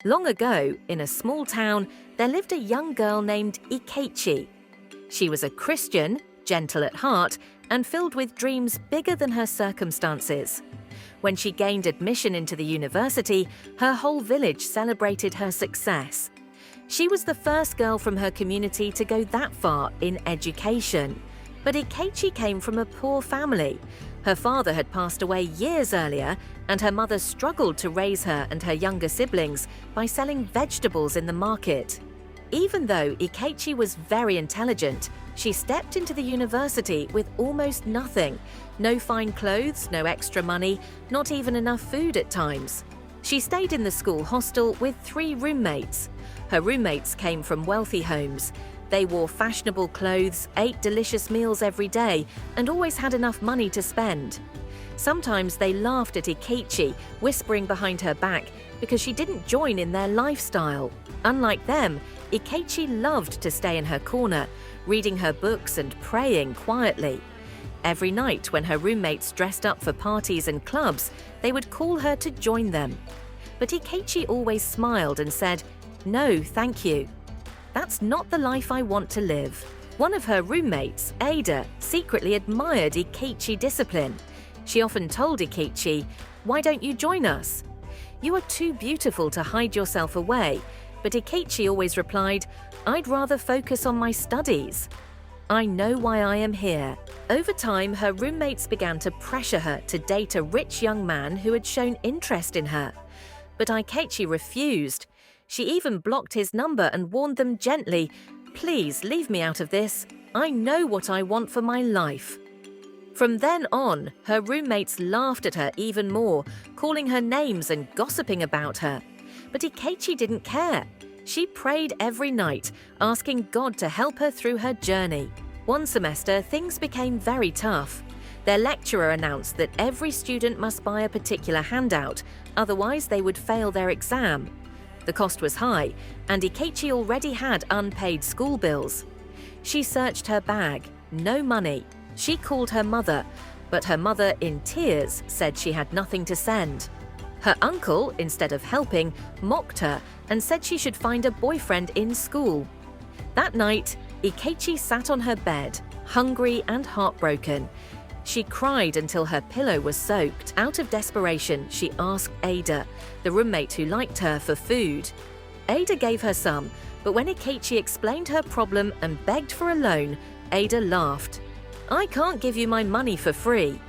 Long ago, in a small town, there lived a young girl named Ikechi. She was a Christian, gentle at heart, and filled with dreams bigger than her circumstances. When she gained admission into the university, her whole village celebrated her success. She was the first girl from her community to go that far in education. But Ikechi came from a poor family. Her father had passed away years earlier, and her mother struggled to raise her and her younger siblings by selling vegetables in the market. Even though Ikechi was very intelligent, she stepped into the university with almost nothing. No fine clothes, no extra money, not even enough food at times. She stayed in the school hostel with 3 roommates. Her roommates came from wealthy homes. They wore fashionable clothes, ate delicious meals every day, and always had enough money to spend. Sometimes they laughed at Ikechi, whispering behind her back because she didn't join in their lifestyle. Unlike them, Ikechi loved to stay in her corner, reading her books and praying quietly. Every night when her roommates dressed up for parties and clubs, they would call her to join them. But Ikechi always smiled and said, "No, thank you. That's not the life I want to live." One of her roommates, Ada, secretly admired Ikechi's discipline. She often told Ikechi, "Why don't you join us? You are too beautiful to hide yourself away." But Ikechi always replied, "I'd rather focus on my studies. I know why I am here." Over time, her roommates began to pressure her to date a rich young man who had shown interest in her. But Ikechi refused. She even blocked his number and warned them gently, "Please leave me out of this. I know what I want for my life." From then on, her roommates laughed at her even more, calling her names and gossiping about her. But Ikechi didn't care. She prayed every night, asking God to help her through her journey. One semester, things became very tough. Their lecturer announced that every student must buy a particular handout, otherwise they would fail their exam. The cost was high, and Ikechi already had unpaid school bills. She searched her bag. No money. She called her mother, but her mother, in tears, said she had nothing to send. Her uncle, instead of helping, mocked her and said she should find a boyfriend in school. That night, Ikechi sat on her bed, hungry and heartbroken. She cried until her pillow was soaked. Out of desperation, she asked Ada, the roommate who liked her, for food. Ada gave her some, but when Ikechi explained her problem and begged for a loan, Ada laughed. "I can't give you my money for free.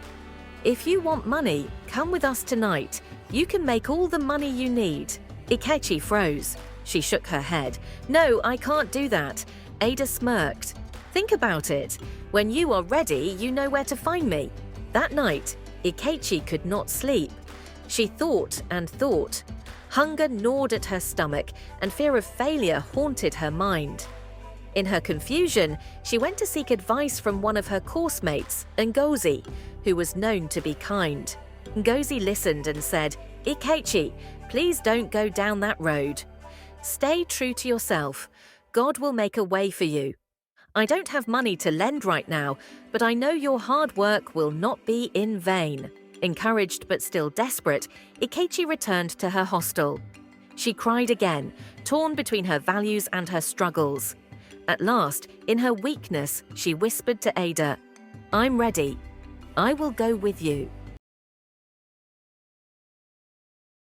If you want money, come with us tonight. You can make all the money you need." Ikechi froze. She shook her head. "No, I can't do that." Ada smirked. "Think about it. When you are ready, you know where to find me." That night, Ikechi could not sleep. She thought and thought. Hunger gnawed at her stomach, and fear of failure haunted her mind. In her confusion, she went to seek advice from one of her course mates, Ngozi, who was known to be kind. Ngozi listened and said, "Ikechi, please don't go down that road. Stay true to yourself. God will make a way for you. I don't have money to lend right now, but I know your hard work will not be in vain." Encouraged but still desperate, Ikechi returned to her hostel. She cried again, torn between her values and her struggles. At last, in her weakness, she whispered to Ada, "I'm ready. I will go with you."